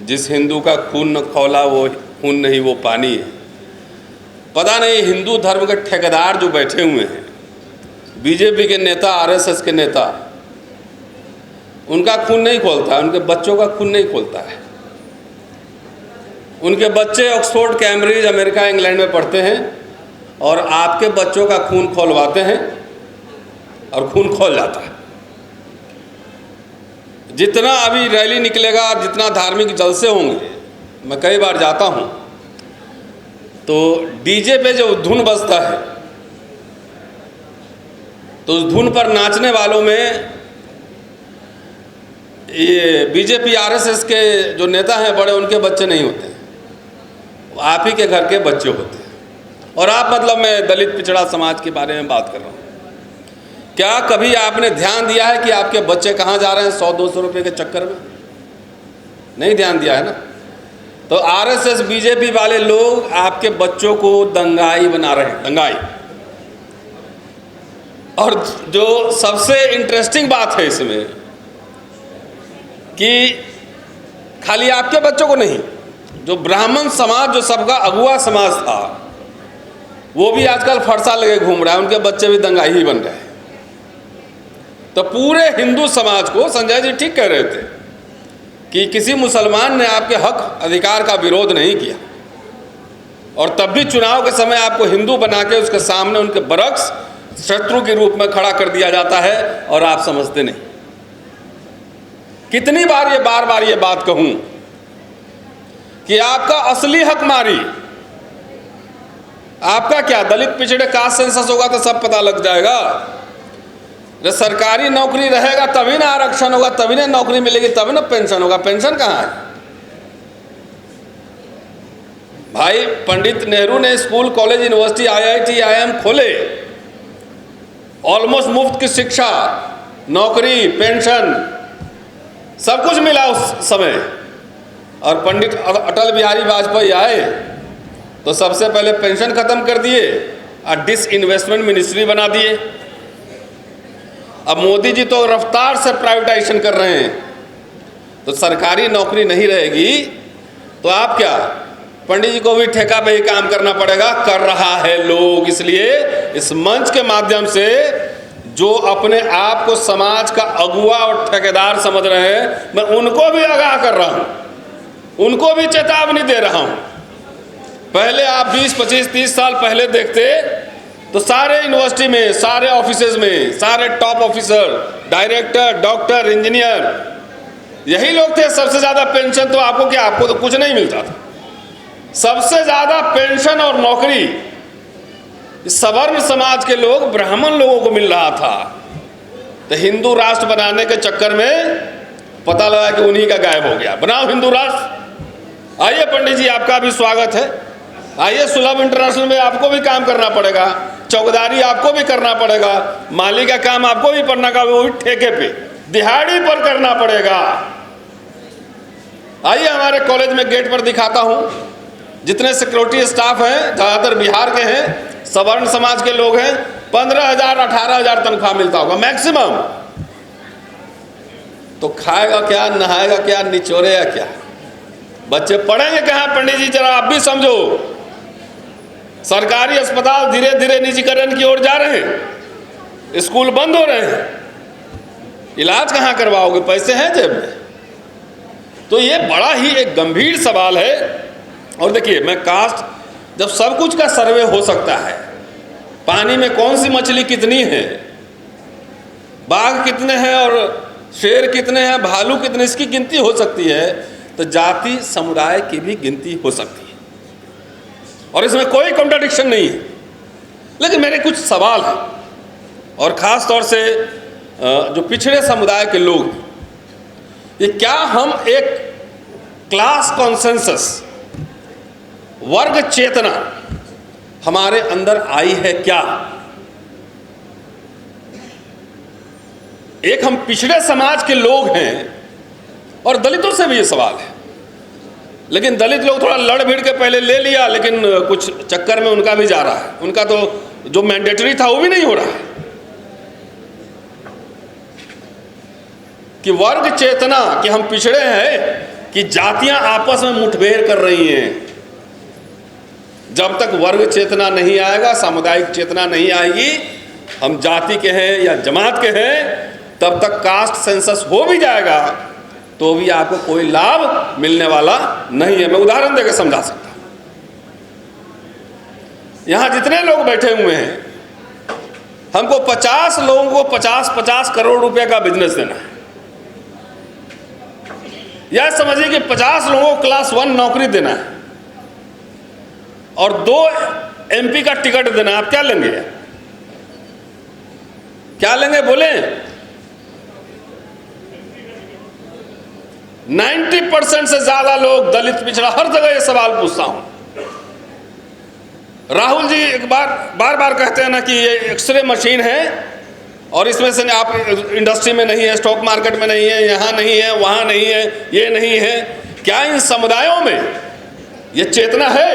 जिस हिंदू का खून न खौला वो खून नहीं वो पानी है। पता नहीं हिंदू धर्म के ठेकेदार जो बैठे हुए हैं, बीजेपी के नेता, आरएसएस के नेता, उनका खून नहीं खोलता है, उनके बच्चों का खून नहीं खोलता है। उनके बच्चे ऑक्सफोर्ड, कैम्ब्रिज, अमेरिका, इंग्लैंड में पढ़ते हैं और आपके बच्चों का खून खोलवाते हैं और खून खोल जाता है। जितना अभी रैली निकलेगा, जितना धार्मिक जलसे होंगे, मैं कई बार जाता हूं तो डीजे पे जो धुन बजता है तो उस धुन पर नाचने वालों में ये बीजेपी आरएसएस के जो नेता हैं बड़े, उनके बच्चे नहीं होते हैं, आप ही के घर के बच्चे होते हैं। और आप मतलब मैं दलित पिछड़ा समाज के बारे में बात कर रहा हूँ। क्या कभी आपने ध्यान दिया है कि आपके बच्चे कहाँ जा रहे हैं 100-200 रुपये के चक्कर में? नहीं ध्यान दिया है ना। तो आरएसएस, बीजेपी वाले लोग आपके बच्चों को दंगाई बना रहे हैं, दंगाई। और जो सबसे इंटरेस्टिंग बात है इसमें कि खाली आपके बच्चों को नहीं, जो ब्राह्मण समाज, जो सबका अगुआ समाज था, वो भी आजकल फरसा लगे घूम रहा है, उनके बच्चे भी दंगाई ही बन रहे हैं। तो पूरे हिंदू समाज को, संजय जी ठीक कह रहे थे कि किसी मुसलमान ने आपके हक अधिकार का विरोध नहीं किया, और तब भी चुनाव के समय आपको हिंदू बना के उसके सामने उनके बरक्स शत्रु के रूप में खड़ा कर दिया जाता है और आप समझते नहीं। कितनी बार ये बात कहूं कि आपका असली हक मारी, आपका क्या दलित पिछड़े कास्ट सेंसस होगा तो सब पता लग जाएगा। जब सरकारी नौकरी रहेगा तभी ना आरक्षण होगा, तभी ना नौकरी मिलेगी, तभी ना पेंशन होगा। पेंशन कहाँ है भाई? पंडित नेहरू ने school, college, university, IIT, IIM खोले, ऑलमोस्ट मुफ्त की शिक्षा, नौकरी, पेंशन, सब कुछ मिला उस समय। और पंडित अटल बिहारी वाजपेयी आए तो सबसे पहले पेंशन खत्म कर दिए और डिसइन्वेस्टमेंट मिनिस्ट्री बना दिए। अब मोदी जी तो रफ्तार से प्राइवेटाइजेशन कर रहे हैं, तो सरकारी नौकरी नहीं रहेगी तो आप क्या, पंडित जी को भी ठेका पे ही काम करना पड़ेगा। कर रहा है लोग। इसलिए इस मंच के माध्यम से जो अपने आप को समाज का अगुआ और ठेकेदार समझ रहे हैं, मैं उनको भी आगाह कर रहा हूं, उनको भी चेतावनी दे रहा हूं। पहले आप 20, 25, 30 साल पहले देखते तो सारे यूनिवर्सिटी में, सारे ऑफिसेज में, सारे top officer, director, doctor, engineer, यही लोग थे। सबसे ज्यादा पेंशन तो आपको क्या, आपको तो कुछ नहीं मिलता था। सबसे ज्यादा पेंशन और नौकरी सवर्ण समाज के लोग, ब्राह्मण लोगों को मिल रहा था। तो हिंदू राष्ट्र बनाने के चक्कर में पता लगा कि उन्हीं का गायब हो गया। बनाओ हिंदू राष्ट्र। आइए पंडित जी, आपका भी स्वागत है। आइए सुलभ इंटरनेशनल में आपको भी काम करना पड़ेगा, चौकीदारी आपको भी करना पड़ेगा, माली का काम आपको भी पढ़ना का, वो भी ठेके पे, दिहाड़ी पर करना पड़ेगा। आइए हमारे कॉलेज में गेट पर दिखाता हूं, जितने सिक्योरिटी स्टाफ हैं ज्यादातर बिहार के हैं, सवर्ण समाज के लोग हैं। 15,000, 18,000 तनख्वाह मिलता होगा मैक्सिमम। तो खाएगा क्या, नहाएगा क्या, निचोरेगा क्या? बच्चे पढ़ेंगे कहाँ? पंडित जी जरा आप भी समझो। सरकारी अस्पताल धीरे धीरे निजीकरण की ओर जा रहे हैं, स्कूल बंद हो रहे हैं, इलाज कहाँ करवाओगे? पैसे हैं जेब में? तो ये बड़ा ही एक गंभीर सवाल है। और देखिए, मैं कास्ट, जब सब कुछ का सर्वे हो सकता है, पानी में कौन सी मछली कितनी है, बाघ कितने हैं और शेर कितने हैं, भालू कितने, इसकी गिनती हो सकती है, तो जाति समुदाय की भी गिनती हो सकती है और इसमें कोई कॉन्ट्राडिक्शन नहीं है। लेकिन मेरे कुछ सवाल हैं, और ख़ास तौर से जो पिछड़े समुदाय के लोग, ये क्या हम एक क्लास कॉन्सेंसस, वर्ग चेतना हमारे अंदर आई है क्या? एक हम पिछड़े समाज के लोग हैं, और दलितों से भी ये सवाल है। लेकिन दलित लोग थोड़ा लड़ भिड़ के पहले ले लिया, लेकिन कुछ चक्कर में उनका भी जा रहा है, उनका तो जो मैंडेटरी था वो भी नहीं हो रहा है। कि वर्ग चेतना कि हम पिछड़े हैं, कि जातियां आपस में मुठभेड़ कर रही हैं। जब तक वर्ग चेतना नहीं आएगा, सामुदायिक चेतना नहीं आएगी, हम जाति के हैं या जमात के हैं, तब तक कास्ट सेंसस हो भी जाएगा तो भी आपको कोई लाभ मिलने वाला नहीं है। मैं उदाहरण देकर समझा सकता हूं। यहां जितने लोग बैठे हुए हैं, हमको 50 लोगों को 50-50 करोड़ रुपए का बिजनेस देना है। यह समझिए कि 50 लोगों को क्लास 1 नौकरी देना है और 2 MP का टिकट देना है। आप क्या लेंगे? क्या लेंगे बोले? 90% से ज्यादा लोग दलित, पिछड़ा, हर जगह ये सवाल पूछता हूं। राहुल जी एक बार कहते हैं ना कि ये एक्सरे मशीन है और इसमें से आप इंडस्ट्री में नहीं है, स्टॉक मार्केट में नहीं है, यहाँ नहीं है, वहाँ नहीं है, ये नहीं है। क्या इन समुदायों में ये चेतना है?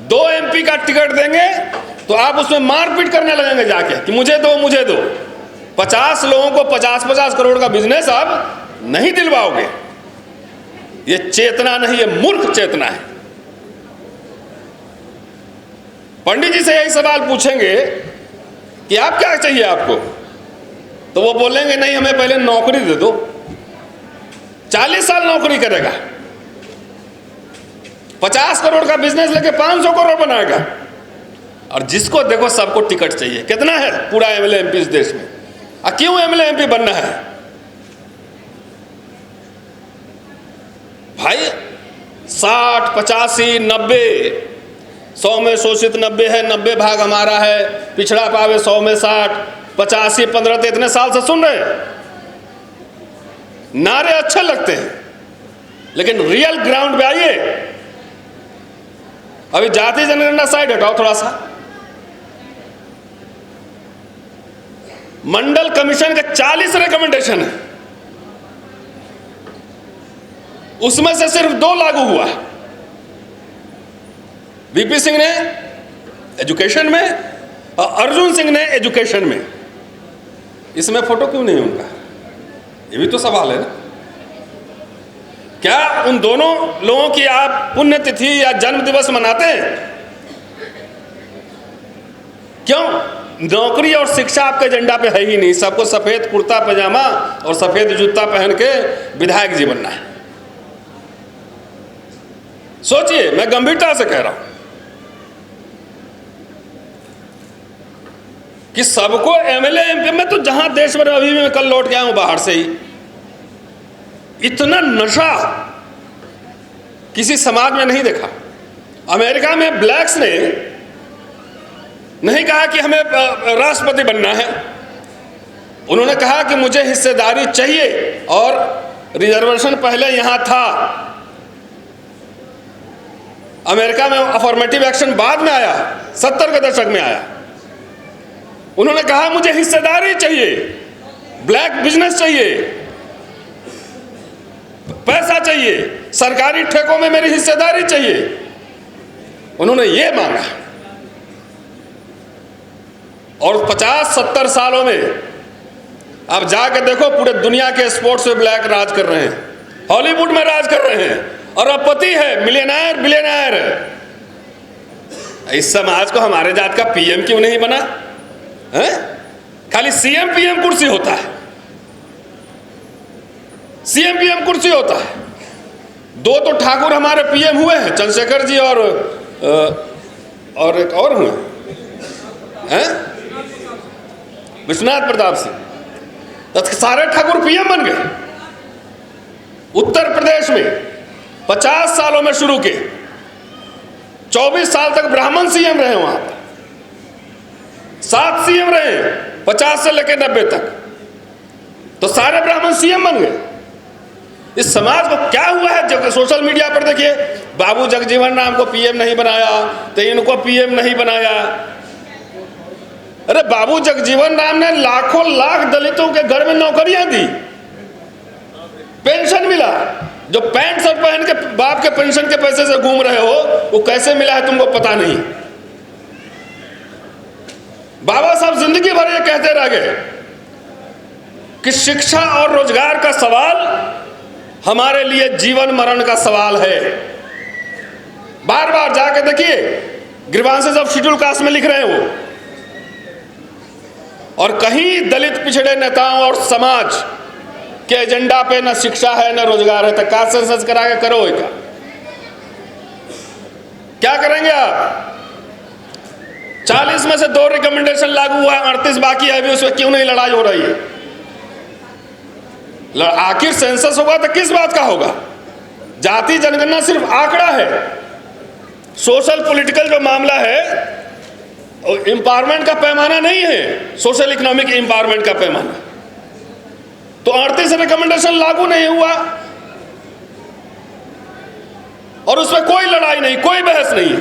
2 MP का टिकट देंगे तो आप उसमें मारपीट करने लगेंगे जाके कि मुझे दो, मुझे दो। 50 लोगों को 50-50 करोड़ का बिजनेस आप नहीं दिलवाओगे। ये चेतना नहीं, ये मूर्ख चेतना है। पंडित जी से यही सवाल पूछेंगे कि आप क्या चाहिए आपको, तो वो बोलेंगे नहीं, हमें पहले नौकरी दे दो। 40 साल नौकरी करेगा, 50 करोड़ का बिजनेस लेके 500 करोड़ बनाएगा, और जिसको देखो सबको टिकट चाहिए। कितना है पूरा MLA MP इस देश में? क्यों MLA MP बनना है भाई? 60, 85, 90, 100 में शोषित 90 है, 90 भाग हमारा है, पिछड़ा पावे 100 में 60, 85, 15 तो इतने साल से सुन रहे हैं। नारे अच्छे लगते हैं, लेकिन रियल ग्राउंड पे आइए। अभी जाति जनगणना साइड हटाओ थोड़ा सा। मंडल कमीशन के 40 रिकमेंडेशन है, उसमें से सिर्फ 2 लागू हुआ। VP सिंह ने एजुकेशन में और अर्जुन सिंह ने एजुकेशन में। इसमें फोटो क्यों नहीं उनका? ये भी तो सवाल है ना। क्या उन दोनों लोगों की आप पुण्यतिथि या जन्म दिवस मनाते हैं? क्यों? नौकरी और शिक्षा आपके एजेंडा पे है ही नहीं। सबको सफेद कुर्ता पजामा और सफेद जूता पहन के विधायक जी बनना है। सोचिए, मैं गंभीरता से कह रहा हूं कि सबको MLA MP में तो जहां देश में, अभी मैं कल लौट के आया हूं बाहर से ही, इतना नशा किसी समाज में नहीं देखा। अमेरिका में ब्लैक्स ने नहीं कहा कि हमें राष्ट्रपति बनना है, उन्होंने कहा कि मुझे हिस्सेदारी चाहिए, और रिजर्वेशन पहले यहां था। अमेरिका में अफर्मेटिव एक्शन बाद में आया, 70 के दशक में आया। उन्होंने कहा मुझे हिस्सेदारी चाहिए, ब्लैक बिजनेस चाहिए, पैसा चाहिए, सरकारी ठेकों में मेरी हिस्सेदारी चाहिए। उन्होंने ये मांगा, और 50-70 सालों में आप जाके देखो, पूरे दुनिया के स्पोर्ट्स में ब्लैक राज कर रहे हैं, हॉलीवुड में राज कर रहे हैं, और अरबपति है, मिलियनेयर, बिलियनेयर। इस समाज को हमारे जात का PM क्यों नहीं बना है? खाली CM PM कुर्सी होता है, CM PM कुर्सी होता है। 2 तो ठाकुर हमारे PM हुए हैं, चंद्रशेखर जी और एक और हुए हैं, विश्वनाथ प्रताप सिंह। तो सारे ठाकुर PM बन गए। उत्तर प्रदेश में 50 सालों में शुरू के 24 साल तक ब्राह्मण CM रहे, वहां 7 CM रहे, 50 से लेकर 90 तक, तो सारे ब्राह्मण CM बन गए। इस समाज को क्या हुआ है? जब सोशल मीडिया पर देखिए, बाबू जगजीवन राम को PM नहीं बनाया, तो इनको PM नहीं बनाया। अरे बाबू जगजीवन राम ने लाखों लाख दलितों के घर में नौकरियां दी, पेंशन मिला। जो पैंट शर्ट पहन के बाप के पेंशन के पैसे से घूम रहे हो, वो कैसे मिला है तुमको पता नहीं। बाबा साहब जिंदगी भर ये कहते रह गए कि शिक्षा और रोजगार का सवाल हमारे लिए जीवन मरण का सवाल है। बार बार जाके देखिए, ग्रीवांसेस ऑफ शेड्यूल कास्ट में लिख रहे हैं वो, और कहीं दलित पिछड़े नेताओं और समाज के एजेंडा पे न शिक्षा है न रोजगार है। तो कास्ट सेंसस करा के करो क्या करेंगे आप? 40 में से 2 रिकमेंडेशन लागू हुआ है, 38 बाकी है, अभी उसमें क्यों नहीं लड़ाई हो रही है? आखिर सेंसस होगा तो किस बात का होगा? जाति जनगणना सिर्फ आंकड़ा है। सोशल पॉलिटिकल जो मामला है, एम्पावरमेंट का पैमाना नहीं है, सोशल इकोनॉमिक एम्पावरमेंट का पैमाना। तो 38 रिकमेंडेशन लागू नहीं हुआ और उसमें कोई लड़ाई नहीं, कोई बहस नहीं है।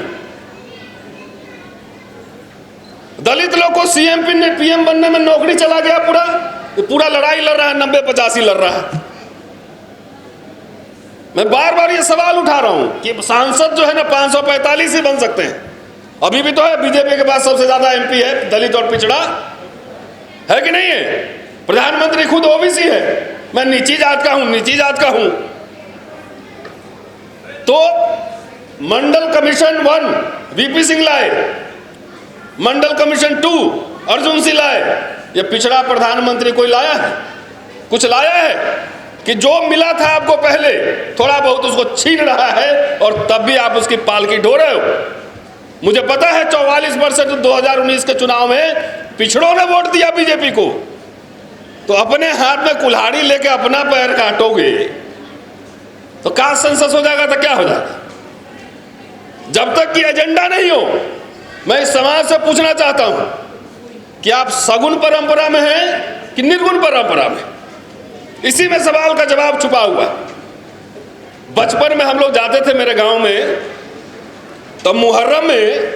दलित लोग को सीएम पीएम बनने में नौकरी चला गया, पूरा लड़ाई लड़ रहा है, 90-85 लड़ रहा है। मैं बार बार ये सवाल उठा रहा हूं कि सांसद जो है ना 545 ही बन सकते हैं। अभी भी तो है, बीजेपी के पास सबसे ज्यादा एमपी है दलित और पिछड़ा, है कि नहीं है? प्रधानमंत्री खुद ओबीसी है। मैं नीची जात का हूं। तो मंडल कमीशन 1 वीपी सिंह लाए, मंडल कमीशन 2 अर्जुन सिंह लाए। ये पिछड़ा प्रधानमंत्री कोई लाया है? कुछ लाया है? कि जो मिला था आपको पहले थोड़ा बहुत उसको छीन रहा है और तब भी आप उसकी पालकी ढो रहे हो। मुझे पता है 44% 2019 के चुनाव में पिछड़ों ने वोट दिया बीजेपी को। तो अपने हाथ में कुल्हाड़ी लेके अपना पैर काटोगे तो कास्ट सेंसस हो जाएगा तो क्या हो जाएगा? जब तक कि एजेंडा नहीं हो, मैं इस समाज से पूछना चाहता हूं कि आप सगुन परंपरा में हैं कि निर्गुण परंपरा में? इसी में सवाल का जवाब छुपा हुआ। बचपन में हम लोग जाते थे मेरे गांव में, तब मुहर्रम में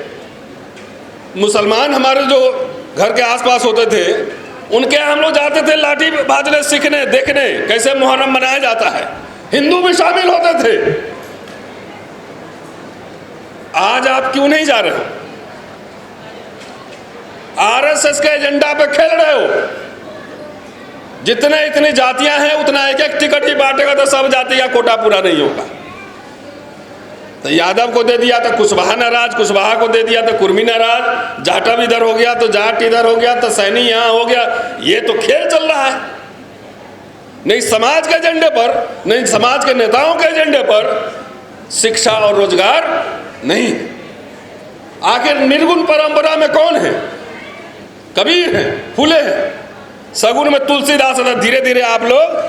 मुसलमान हमारे जो घर के आसपास होते थे उनके यहाँ हम लोग जाते थे लाठी बाजने सीखने, देखने कैसे मुहर्रम मनाया जाता है। हिंदू भी शामिल होते थे। आज आप क्यों नहीं जा रहे हो? आरएसएस के एजेंडा पे खेल रहे हो। जितने इतनी जातियां हैं उतना एक टिकट ही बांटेगा तो सब जाति का कोटा पूरा नहीं होगा। तो यादव को दे दिया तो कुशवाहा नाराज, कुशवाहा को दे दिया तो कुर्मी नाराज, जाटव इधर हो गया तो जाट इधर हो गया तो सैनी यहां हो गया। ये तो खेल चल रहा है। नहीं समाज के एजेंडे पर, नहीं समाज के नेताओं के एजेंडे पर शिक्षा और रोजगार नहीं। आखिर निर्गुण परंपरा में कौन है? कबीर है, फूले हैं। सगुन में तुलसीदास है। धीरे धीरे आप लोग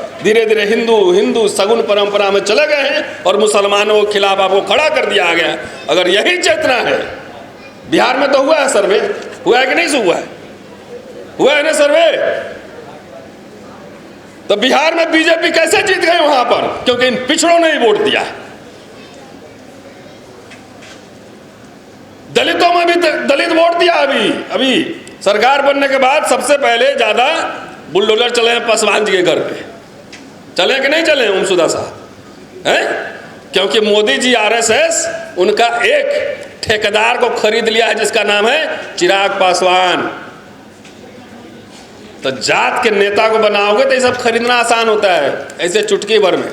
हिंदू सगुन परंपरा में चले गए हैं और मुसलमानों के खिलाफ आपको खड़ा कर दिया गया। अगर यही चेतना है, बिहार में तो हुआ है सर्वे, हुआ है कि नहीं हुआ है? हुआ है ना सर्वे? तो बिहार में बीजेपी कैसे जीत गए वहां पर? क्योंकि इन पिछड़ों ने ही वोट दिया। दलितों में भी दलित वोट दिया। अभी सरकार बनने के बाद सबसे पहले ज्यादा बुलडोजर चले हैं पासवान जी के घर पे। चले कि नहीं चले ओमसुदा साहब? हैं? क्योंकि मोदी जी आरएसएस उनका एक ठेकेदार को खरीद लिया है जिसका नाम है चिराग पासवान। तो जात के नेता को बनाओगे तो ये सब खरीदना आसान होता है, ऐसे चुटकी भर में।